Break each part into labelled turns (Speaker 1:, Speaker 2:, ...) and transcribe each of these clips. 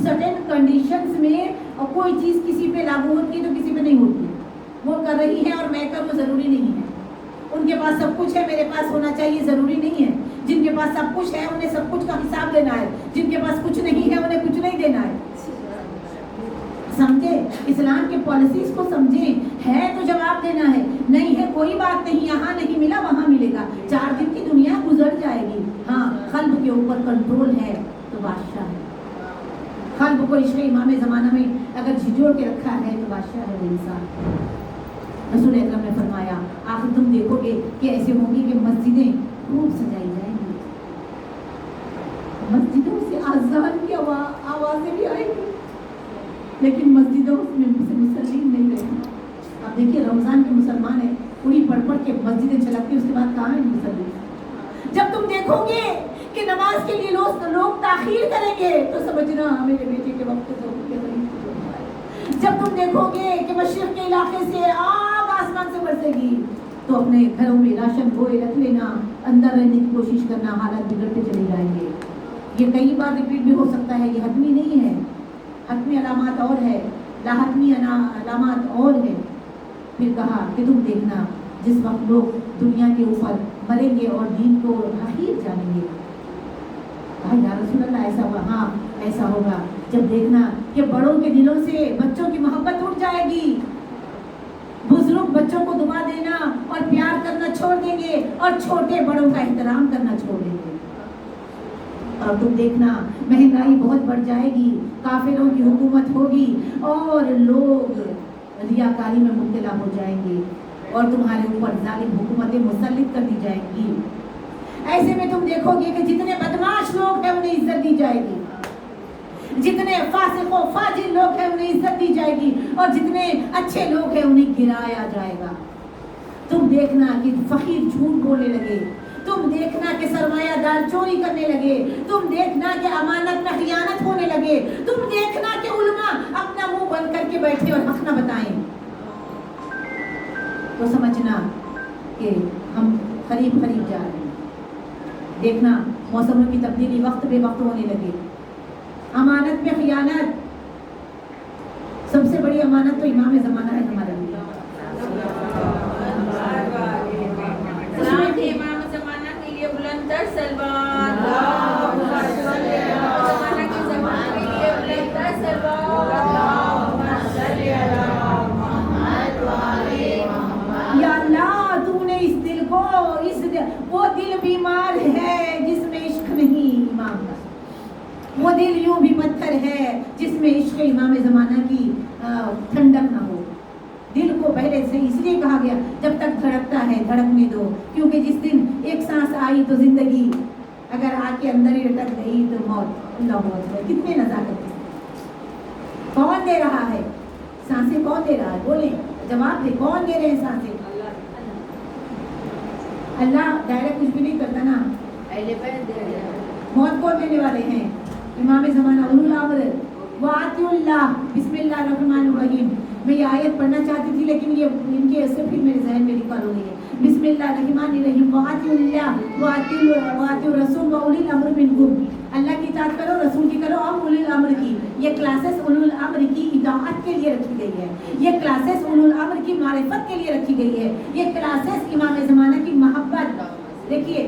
Speaker 1: Certain conditions में कोई चीज़ किसी पे लागू होती है तो किसी पे नहीं होती है। वो कर रही है और मैं करूँ ज़रूरी नहीं है। उनके पास सब कुछ है, मेरे पास होना चाहिए ज़रूरी नहीं है। जिनके पास सब कुछ है उन्हें सब कुछ का हिसाब देना है, जिनके पास कुछ नहीं है उन्हें कुछ नहीं देना है। समझे? इस्लाम के पॉलिसीज को समझे। है तो जवाब देना है, नहीं है कोई बात नहीं, यहाँ नहीं मिला वहाँ मिलेगा। 4 दिन की दुनिया गुजर जाएगी। हाँ, कल्ब के ऊपर कंट्रोल है तो बादशाह है। कल्ब को इश्क़ इमाम ज़माना में अगर झिझोड़ के रखा है तो बादशाह है वो इंसान। रसूल अकरम ने फरमाया आखिर तुम देखोगे कि ऐसे होंगी कि मस्जिदें खूब सजाई जाएंगी, मस्जिदों से आज़ान की आवाज़ें भी आएंगी, लेकिन मस्जिदों में मुसल्लीन नहीं रहेंगे। अब देखिए रमज़ान के मुसलमान है, पूरी पढ़ पढ़ के मस्जिदें चलाती, उसके बाद कहाँ है मुसल्लीन? जब तुम देखोगे कि नमाज के लिए लोग ताखीर करेंगे तो समझना मेरे बेटे के वक्त तो के करीब। जब तुम देखोगे कि मशरिक़ के इलाके से आग आसमान से बरसेगी तो अपने घरों में राशन बोए रख लेना, अंदर रहने की कोशिश करना, हालात बिगड़ते चले जाएंगे। ये कई बार रिपीट भी हो सकता है, ये हतमी नहीं है। हतमी अलामात और है, लाहतमी अलामात और है। फिर कहा कि तुम देखना जिस वक्त लोग दुनिया के ऊपर मरेंगे और दीन को हकीर जानेंगे। कहा या रसूल अल्लाह ऐसा हुआ? हाँ ऐसा होगा जब देखना कि बड़ों के दिलों से बच्चों की मोहब्बत उठ जाएगी, बुजुर्ग बच्चों को दुआ देना और प्यार करना छोड़ देंगे और छोटे बड़ों का एहतराम करना छोड़ देंगे। और तुम देखना महंगाई बहुत बढ़ जाएगी, काफिरों की हुकूमत होगी और लोग रियाकारी में मुब्तला हो जाएंगे और तुम्हारे ऊपर जालिम हुकूमतें मुसल्लित कर दी जाएंगी। ऐसे में तुम देखोगे कि जितने बदमाश लोग हैं उन्हें इज्जत दी जाएगी, जितने फासिक व फाजिर लोग हैं उन्हें इज्जत दी जाएगी और जितने अच्छे लोग हैं उन्हें गिराया जाएगा। तुम देखना कि फकीर झूठ बोलने लगे, तुम देखना कि सरमायादार चोरी करने लगे, तुम देखना कि अमानत में खियानत होने लगे, तुम देखना कि उलमा अपना मुंह बंद करके बैठे और हक न बताएं। तो समझना कि हम करीब जा रहे हैं। देखना मौसमों की तब्दीली वक्त बे वक्त होने लगे। अमानत में खियानत, सबसे बड़ी अमानत तो इमाम ज़माना है हमारे लिए।
Speaker 2: इमाम ज़माना के लिए बुलंदतर सलवात, ज़माना के लिए बुलंदतर सलवात।
Speaker 1: या अल्लाह तूने इस दिल को वो दिल बीमार है जिसमें इश्क नहीं इमाम का, वो दिल यूं भी पत्थर है जिसमें इश्क इमाम ज़माना की ठंडक ना हो। दिल को पहले से इसलिए कहा गया जब तक धड़कता है धड़कने दो, क्योंकि जिस दिन एक सांस आई तो जिंदगी, अगर आके अंदर ही अटक गई तो मौत। अल्लाह अकबर, कितने नज़ाकत है। कौन दे रहा है सांसें? कौन दे रहा है? बोले, जवाब दे, कौन दे रहे हैं सांसें? अल्लाह डायरेक्ट कुछ भी नहीं करता ना। मौत कौन देने वाले हैं? इमाम ज़माना उलुल अम्र व आतिउल्लाह। बिस्मिल्लाहिर्रहमानिर्रहीम। मैं ये आयत पढ़ना चाहती थी लेकिन ये इनके ऐसे फिर मेरे जहन में रिकॉल हो गई है। बिस्मिल्लाहिर्रहमानिर्रहीम व आतिउल्लाह व आतिउर रसूल व उलिल अम्र मिनकुम। अल्लाह की इताअत करो, रसूल की करो और उलिल अम्र की। ये क्लासेस उलुल अम्र की इताअत के लिए रखी गई है, ये क्लासेस उलुल अम्र की मारिफत के लिए रखी गई है, ये क्लासेस इमाम ज़माना की मोहब्बत। देखिए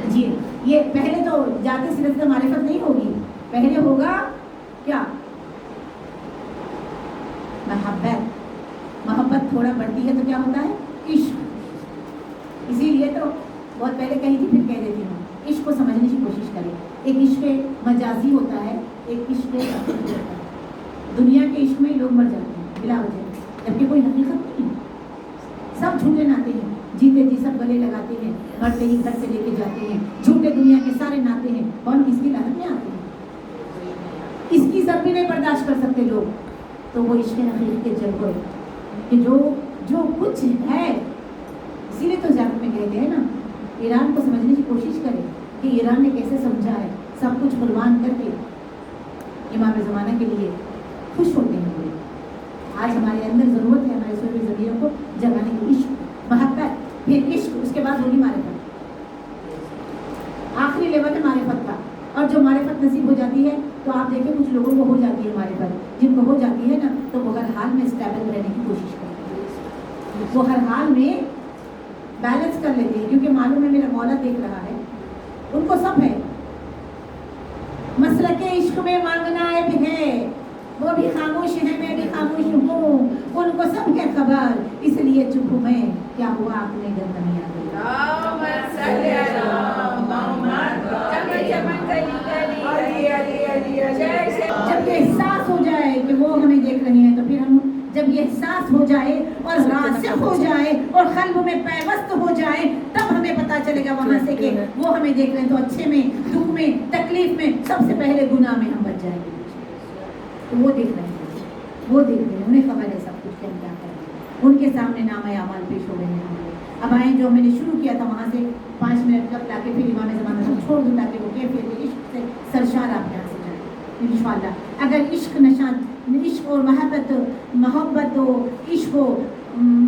Speaker 1: जी, ये पहले तो जाते सिलसिले मारिफत नहीं होगी, पहले होगा क्या? मोहब्बत। मोहब्बत थोड़ा बढ़ती है तो क्या होता है? इश्क। इसीलिए तो बहुत पहले कही थी फिर कह देती हूँ, इश्क को समझने की कोशिश करें। एक इश्क मजाजी होता है, एक इश्क होता है। दुनिया के इश्क में लोग मर जाते हैं बिला वजह, जबकि कोई हकीकत नहीं है। सब झूठे नाते हैं, जीते जी सब गले लगाते हैं, मरते ही घर से लेके जाते हैं। झूठे दुनिया के सारे नाते हैं। कौन किसकी लालच में आते हैं? इसकी सब भी नहीं बर्दाश्त कर सकते लोग। तो वो इश्क हकीकत के जलवे कि जो कुछ है, इसीलिए तो ज़्यादा में कहते हैं ना, ईरान को समझने की कोशिश करें कि ईरान ने कैसे समझा है, सब कुछ कुर्बान करके इमाम ज़माना के लिए खुश होते हैं लोग। आज हमारे अंदर ज़रूरत है हमारे सूर्य ज़मीरों को जगाने की। इश्क, मोहब्बत, फिर इश्क, उसके बाद होगी मारिफत। आखिरी लेवल है मारिफत का, और जो मारिफत नसीब हो जाती है ہوتی ہے تو آپ دیکھیں کچھ لوگوں کو ہو جاتی ہے ہمارے پر، جن کو ہو جاتی ہے نا تو وہ ہر حال میں اسٹیبل رہنے کی کوشش کرتے ہیں، وہ ہر حال میں بیلنس کر لیتے ہیں، کیونکہ معلوم ہے میرا مولا دیکھ رہا ہے، ان کو سب ہے۔ مسلک عشق میں مانگنا عیب ہے، وہ بھی خاموش ہے میں بھی خاموش ہوں، ان کو سب ہے خبر، اس لیے چپ ہوں میں، کیا ہوا آپ نے گند نہیں آ گئی۔ جب یہ احساس ہو جائے کہ وہ ہمیں دیکھ رہے ہیں تو پھر ہم، جب یہ احساس ہو جائے اور راسخ ہو جائے اور قلب میں پیوست ہو جائے تب ہمیں پتا چلے گا وہاں سے کہ وہ ہمیں دیکھ رہے ہیں، تو اچھے میں، دکھ میں، تکلیف میں، سب سے پہلے گناہ میں ہم بچ جائیں گے۔ تو وہ دیکھ رہے ہیں، وہ دیکھ رہے ہیں، انہیں خبر ہے سب کچھ، کیا کریں، ان کے سامنے نامہ اعمال پیش ہو رہے ہیں ہمارے۔ اب آئیں، جو میں نے شروع کیا تھا وہاں سے 5 منٹ تک لا کے پھر امام زمانہ کو چھوڑ دوں تاکہ وہ کیفیت عشق سے سرشار آپ یہاں سے جائیں انشاءاللہ۔ اگر عشق عشق اور محبت ہو، عشق ہو،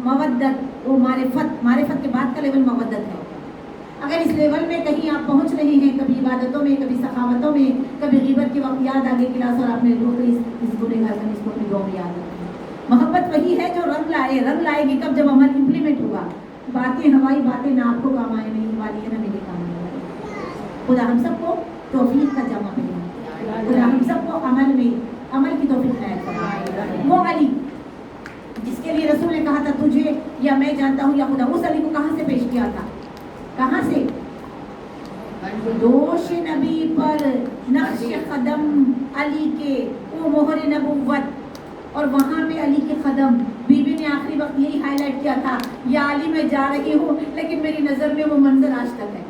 Speaker 1: مودت و معرفت کے بعد کا لیول مودت ہے۔ اگر اس لیول میں کہیں آپ پہنچ رہے ہیں، کبھی عبادتوں میں، کبھی سخاوتوں میں، کبھی غیبت کے وقت یاد آگے کلاس اور آپ نے روک اس گنہگار کا اس کو اپنی دعا میں یاد رکھیں۔ محبت وہی ہے جو رنگ لائے گی کب؟ جب عمل امپلیمنٹ ہوگا۔ باتیں ہوائی باتیں نہ آپ کو کام آنے نہیں والی ہے، نہ میرے کام آنے والی ہے۔ خدا ہم سب کو توفیق کا جامع پہنائے، خدا ہم سب کو عمل کی توفیق عنایت فرمائے۔ وہ علی جس کے لیے رسول نے کہا تھا تجھے یا میں جانتا ہوں یا خدا، اس علی کو کہاں سے پیش کیا تھا؟ کہاں سے؟ دوش نبی پر نقش قدم علی کے، وہ مہر نبوت، اور وہاں پہ علی کے قدم۔ بی بی نے آخری وقت یہی ہائی لائٹ کیا تھا، یا علی میں جا رہی ہوں لیکن میری نظر میں وہ منظر آج تک ہے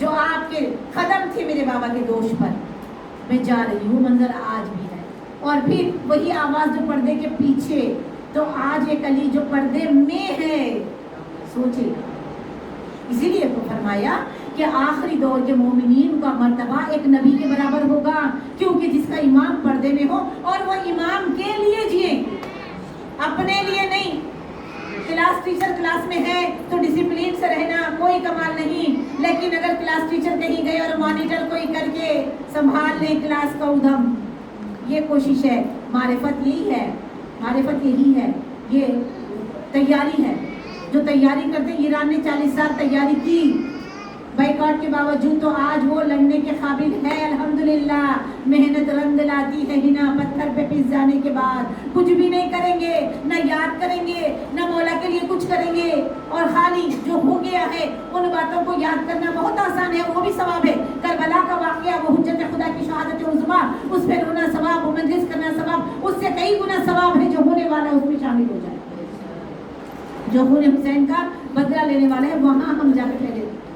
Speaker 1: جو آپ کے قدم تھے میرے بابا کے دوش پر، میں جا رہی ہوں، منظر آج بھی ہے۔ اور پھر وہی آواز جو پردے کے پیچھے، تو آج ایک علی جو پردے میں ہے، سوچے۔ اسی لیے تو فرمایا کہ آخری دور کے مومنین کا مرتبہ ایک نبی کے برابر ہوگا، کیونکہ جس کا امام پردے میں ہو اور وہ امام کے لیے جیے، اپنے لیے نہیں۔ کلاس ٹیچر کلاس میں ہے تو ڈسپلین سے رہنا کوئی کمال نہیں، لیکن اگر کلاس ٹیچر کہیں گئے اور مانیٹر کوئی کر کے سنبھال لیں کلاس کا ادھم، یہ کوشش ہے۔ معرفت یہی ہے، معرفت یہی ہے، یہ تیاری ہے جو تیاری کرتے۔ ایران نے 40 سال تیاری کی بائیکاٹ کے باوجود، تو آج وہ لڑنے کے قابل ہے الحمدللہ۔ محنت رنگ لاتی ہے ہنا، پتھر پہ پس جانے کے بعد کچھ بھی نہیں کریں گے، نہ یاد کریں گے، نہ مولا کے لیے کچھ کریں گے، اور خالی جو ہو گیا ہے ان باتوں کو یاد کرنا بہت آسان ہے، وہ بھی ثواب ہے۔ کربلا کا واقعہ، وہ حجت خدا کی شہادت عظمیٰ، اس پہ رونا ثواب، وہ مجلس کرنا ثواب، اس سے کئی گنا ثواب ہے جو ہونے والا اس میں شامل ہو جائے۔ جو خون حسین کا بدلہ لینے والا ہے وہاں ہم جا کے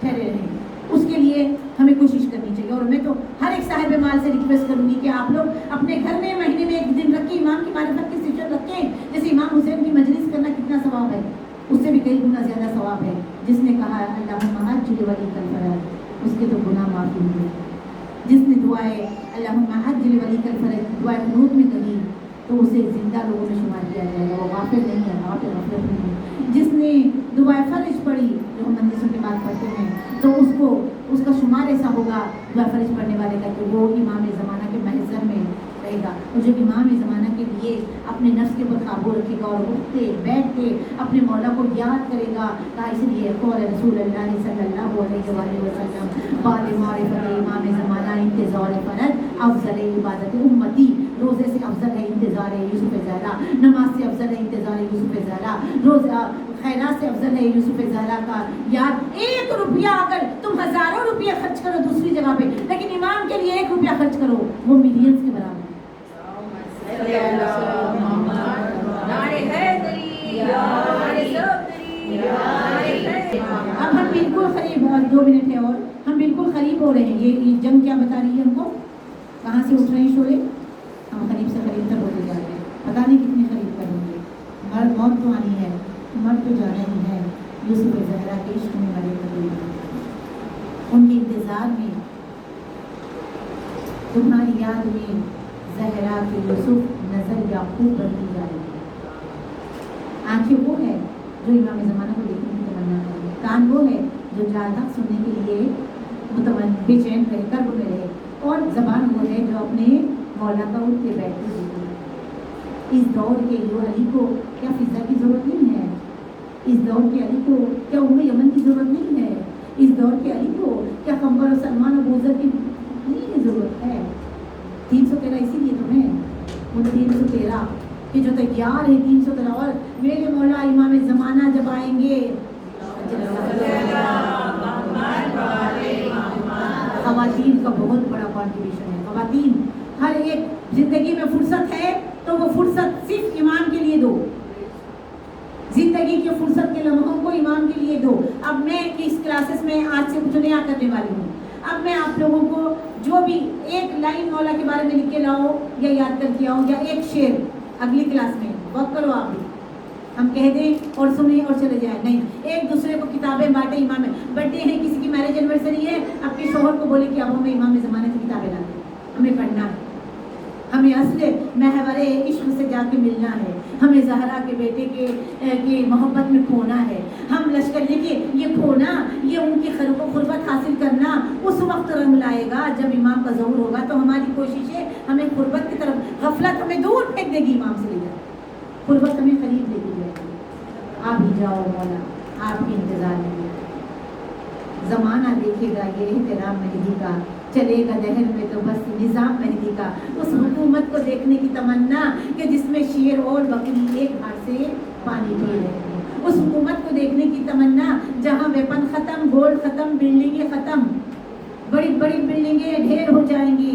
Speaker 1: ٹھہرے رہے ہیں، اس کے لیے ہمیں کوشش کرنی چاہیے۔ اور میں تو ہر ایک صاحب مال سے ریکویسٹ کروں گی کہ آپ لوگ اپنے گھر میں مہینے میں ایک دن رکھیں، امام کی معرفت کی سیشن رکھیں۔ جیسے امام حسین کی مجلس کرنا کتنا ثواب ہے، اس سے بھی کئی گنا زیادہ ثواب ہے۔ جس نے کہا اللہم حج ولی کل فرج، اس کے تو گناہ معافی ہوئے۔ جس نے دعائے اللہم حج ولی کل فرج دعائے قنوت میں کہی تو اسے زندہ لوگوں میں شمار کیا جائے گا، وہ غافل نہیں ہے، غافل نہیں ہے۔ جس نے دعائے فرج پڑھی، جو ہم مندروں کے بعد پڑھتے ہیں، تو اس کا شمار ایسا ہوگا دعا فرج پڑھنے والے کا کہ وہ امام زمانہ کے محضر میں رہے گا، اور جو امام زمانہ کے لیے اپنے نفس کے اوپر قابو رکھے گا اور اٹھتے بیٹھتے اپنے مولا کو یاد کرے گا۔ اس لیے قول رسول اللہ صلی اللہ علیہ وآلہ وسلم بعد معرفت امام زمانہ انتظار فرض افضل عبادت امتی، روزے سے افضل ہے انتظار یوسف زہرا، نماز سے افضل ہے انتظار یوسف زہرا، روزہ خیرات سے افضل ہے یوسف زہرا کا یاد۔ 1 روپیہ اگر تم ہزاروں روپیہ خرچ کرو دوسری جگہ پہ، لیکن امام کے لیے 1 روپیہ خرچ کرو، وہ ملینز کے برابر ہے۔ اب ہم بالکل قریب، 2 منٹ ہے اور ہم بالکل قریب ہو رہے ہیں۔ یہ جنگ کیا بتا رہی ہے ہم کو؟ کہاں سے اٹھ رہے ہیں شعلے؟ ہم قریب سے قریب تک ہوتے جا رہے ہیں، پتہ نہیں کتنے قریب کریں گے۔ موت تو آنی ہے، مر تو جانا ہی ہے۔ یوسف زہرا کے عشق میں مرے ہوئے، ان کے انتظار میں، تمہاری یاد میں زہرا کے یوسف نظر یعقوب بنتی جا رہی ہے۔ آنکھیں وہ ہے جو امام زمانہ کو دیکھنے کی تمنا کرے، کان وہ ہے جو جال حق سننے کے لیے بے چین رہے، کرب میں رہے، और ज़बान वो है जो अपने मौला का उठते बैठते हुए। इस दौर के लिए अली को क्या फिजा की ज़रूरत नहीं है, इस दौर के अली को क्या उम्मे यमन की ज़रूरत नहीं है, इस दौर के अली को क्या कंबर और सलमान और बूजर की नहीं ज़रूरत है। 313 इसीलिए तो है वो 313 कि जो तैयार है 313। और मेरे मौला इमाम ज़माना जब आएंगे, ख़वातीन का बहुत बड़ा कॉन्ट्रीब्यूशन है। ख़वातीन हर एक जिंदगी में फुर्सत है तो वो फुर्सत सिर्फ इमाम के लिए दो, जिंदगी के फुर्सत के लम्हों को इमाम के लिए दो। अब मैं इस क्लासेस में आज से कुछ नया करने वाली हूँ। अब मैं आप लोगों को जो भी एक लाइन मौला के बारे में लिख के लाओ या याद करके आओ, या एक शेर अगली क्लास में वर्क करो। आप भी हम कह दें और सुने और चले जाए, नहीं, एक दूसरे को किताबें बांटे। इमाम बर्थडे है, किसी की मैरिज एनिवर्सरी है, आपके शोहर को बोले कि अब हमें इमाम ज़माने की किताबें ला दे, हमें पढ़ना है, हमें असले महवरे इश्क से जाके मिलना है, हमें ज़हरा के बेटे के मोहब्बत में खोना है। हम लश्कर लेके ये खोना, ये उनकी खुर्बत हासिल करना उस वक्त रंग लाएगा जब इमाम का ज़हूर होगा। तो हमारी कोशिश है हमें खुर्बत की तरफ, गफलत हमें दूर फेंक देगी इमाम से लेकर, खुर्बत हमें करीब लेके जाएगी। आप ही जाओ मौला, आपके इंतज़ार में ज़माना देखेगा ये एहतराम मेहदी का, चलेगा दहर में तो बस निज़ाम मेहदी का। उस हुकूमत को देखने की तमन्ना कि जिसमें शेर और बकरी एक हाथ से पानी पी रहे हैं, उस हुकूमत को देखने की तमन्ना जहाँ वेपन ख़त्म, गोल्ड ख़त्म, बिल्डिंगें ख़त्म, बड़ी बड़ी बिल्डिंगें ढेर हो जाएंगी,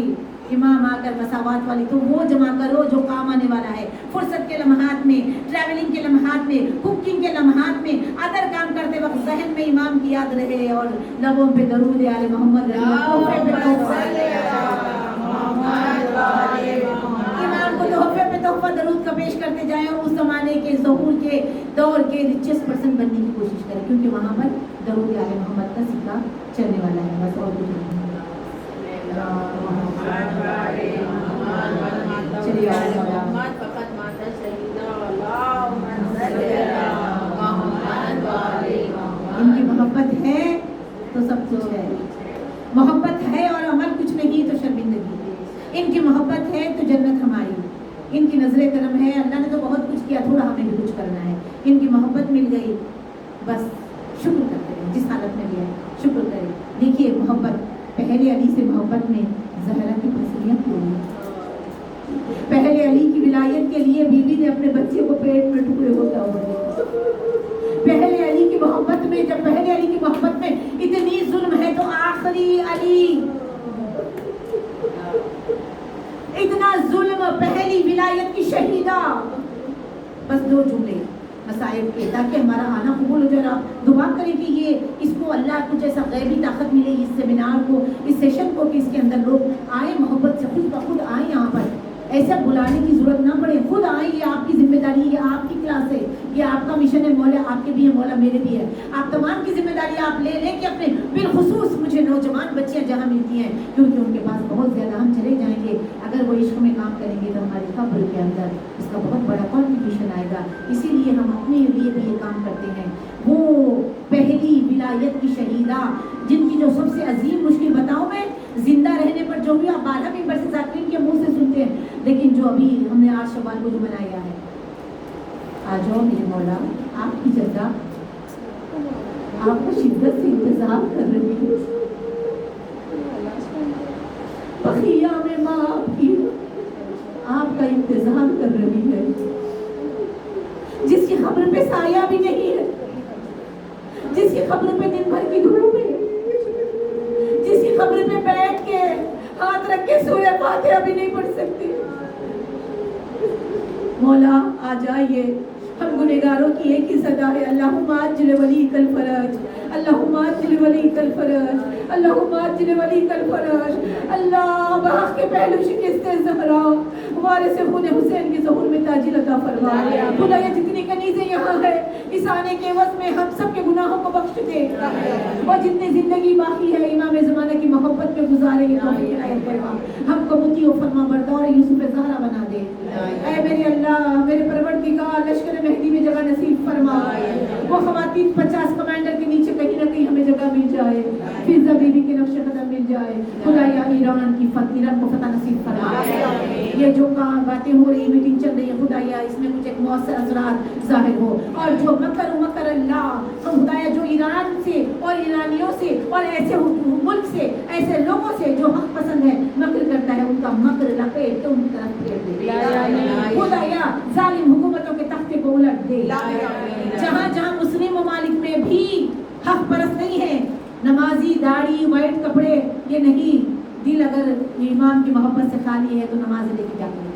Speaker 1: इमाम आकर मसावात वाली। तो वो जमा करो जो काम आने वाला है, फुर्सत के लम्हात में, ट्रैवलिंग के लम्हात में, कुकिंग के लम्हात में, अदर काम करते वक्त जहन में इमाम की याद रहे और लबों पे दरूद आले मोहम्मद रहे, इमाम को तोहफे पे तोहफा दरूद का पेश करते जाएं और उस ज़माने के ज़हूर के दौर के रिचेस्ट पर्सन बनने की कोशिश करें, क्योंकि वहाँ पर दरूद आले मोहम्मद का सिक्का चलने वाला है। बस और कुछ नहीं। चलिए इनकी मोहब्बत है तो सब कुछ है, मोहब्बत है और अमल कुछ नहीं तो शर्मिंदगी। इनकी मोहब्बत है तो जन्नत हमारी, इनकी नजरे करम है, अल्लाह ने तो बहुत कुछ किया, थोड़ा हमें भी कुछ करना है। इनकी मोहब्बत मिल गई, बस शुक्र करते हैं, जिस हालत में भी है शुक्र करें। देखिए मोहब्बत, पहले अली से मोहब्बत में ज़हरा की फसलियाँ पूरी। पहले अली की विलायत के लिए बीवी ने अपने बच्चे को पेट में टुकड़े होता हुआ, पहले अली की मोहब्बत में, जब पहले अली की मोहब्बत में इतनी जुल्म है तो आखिरी अली, इतना जुल्म, पहली विलायत की शहीदा। बस दो जुमले मसाइब के, ताकि हमारा आना कबूल हो जाए। आप दुआ करें कि ये इसको अल्लाह कुछ ऐसा गैबी ताकत मिले इस सेमिनार को, इस सेशन को, कि इसके अंदर लोग आए, मोहब्बत से खुद ब खुद आए यहाँ पर, ऐसा बुलाने की जरूरत ना पड़े, खुद आए। ये आपकी जिम्मेदारी, ये आपकी क्लास है, ये आपका मिशन है। मौला आपके भी है, मौला मेरे भी है। आप तमाम की जिम्मेदारी आप ले लें कि अपने बिलखुसूस मुझे नौजवान बच्चियाँ जहाँ मिलती हैं, क्योंकि उनके पास बहुत ज़्यादा हम चले जाएंगे, अगर वो इश्क में काम करेंगे तो हमारे कब्र के अंदर इसका बहुत बड़ा कॉन्ट्रीब्यूशन आएगा। इसीलिए हम अपने लिए भी ये काम करते हैं। वो पहली विलायत की शहीदा जिनकी जो सबसे अजीम मुश्किल, बताऊँ मैं, जिंदा रहने पर जो भी आप 12 मेंबर से जाकिरीन के मुंह से सुनते हैं, लेकिन जो अभी हमने 8 शवाल को जो मनाया है, आ जाओ मेरे मौला, आपकी जगह आपको शिद्दत से इंतजार कर रही है। बखिया में माँ आपका इंतजार कर रही है, जिसकी खबर पे साया भी नहीं है, जिसकी खबर पे दिन भर की धूप है, जिसकी खबर पे बैठ के हाथ रख के सूरह फातिहा भी नहीं पढ़ सकती। मौला आ जाइए, हम गुनहगारों की एक ही सदा है, अल्लाहुम्मा अज्जिल वली कल फरज, अल्लाहुम्मा अज्जिल वली कल फरज, अल्लाहुम्मा अज्जिल वली कल फरज। अल्लाह बाग के पहलू शिकस्ते ज़हरा वारिस खून हुसैन की ज़हूर में ताजिल अता फरमा। खुदा ये जितनी कनीज़ें यहाँ है, इस आने के वक्त में हम सब के गुनाहों को बख्श दे, और जितनी ज़िंदगी बाकी है इमाम ज़माना की मोहब्बत में गुजारेंगे तो हमको मुती व फरमा बरदार यूसुफ ज़हरा बना दे। ऐ मेरे अल्लाह, मेरे परवरदिगार, लश्कर मेहदी में जगह नसीब फरमा। वो ख़वातीन 50 कमांडर के नीचे कहीं ना कहीं हमें जगह मिल जाए, फिज़ा बीबी के नक्शे कदम मिल जाए। खुदा या ईरान की ईरान को फतह नसीब फरमा। ये जो बातें हो रही, मीटिंग चल रही है, खुदाया इसमें कुछ एक मौसर असरात जाहिर हो, और जो मकर अल्लाह, तो खुदाया जो ईरान से और ईरानियों से और ऐसे मुल्क से, ऐसे लोगों से जो हक पसंद है मकर करता है, उनका मकर लपेट के उनकी तरफ फेर दे। खुदाया जालिम हुकूमतों के तख्ते को उलट दे। जहाँ जहाँ मुस्लिम ममालिक में भी हक परस्त नहीं है, नमाजी, दाढ़ी, वाइट कपड़े, ये नहीं, दिल अगर इमाम की मोहब्बत से खाली है तो नमाज लेके क्या करें।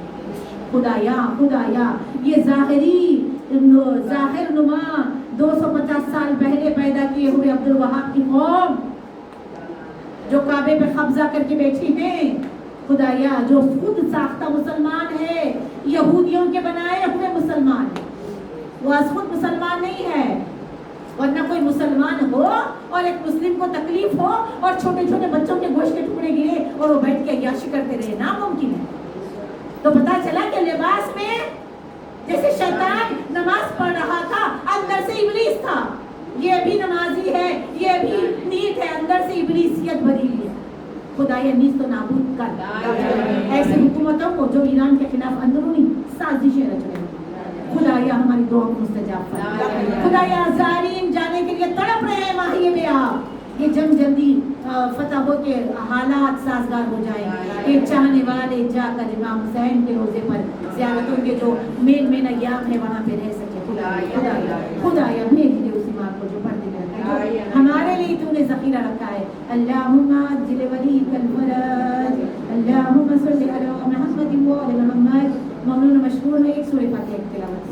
Speaker 1: खुदाया ये जाहिर नुमा 250 साल पहले पैदा किए हुए अब्दुल वहाब की कौम जो काबे पे कब्जा करके बैठी हैं, खुदाया जो खुद साख्ता मुसलमान है, यहूदियों के बनाए हुए मुसलमान है, वो आज खुद मुसलमान नहीं है। वरना कोई मुसलमान हो और एक मुस्लिम को तकलीफ हो और छोटे छोटे बच्चों के गोश्त के टुकड़े गिरे और वो बैठ के अय्याशी करते रहे, नामुमकिन है। तो पता चला कि लिबास में जैसे शैतान नमाज पढ़ रहा था, अंदर से इब्लीस था। ये भी नमाजी है, ये भी नीत है, अंदर से इब्लीसियत भरी है। खुदाया नीज तो नाबूद कर ऐसे हुकूमतों को जो ईरान के खिलाफ अंदरूनी साजिशें रच रहे हैं। खुदाया हमारी दुआ को मुस्तजाब फरमा। खुदाया जालिम जाने के लिए तड़प रहे हैं माहिए में आप, ये जंग जल्दी फतह हो के हालात साजगार हो जाए कि चाहने वाले जाकर इमाम हुसैन के रोजे पर ज़ियारतों के जो मेन अय्याम है वहाँ पे रह सके। खुदाया भेज दे उस इमाम को जो पर्दे में रखा है, हमारे लिए तूने ज़खीरा रखा है। अल्लाहुम्मा अज्जिल वलीकल फरज, अल्लाहुम्मा सल्लि अला मुहम्मद व आलि मुहम्मद। ममनून मशकूर है। एक सूरह फातिहा की तिलावत।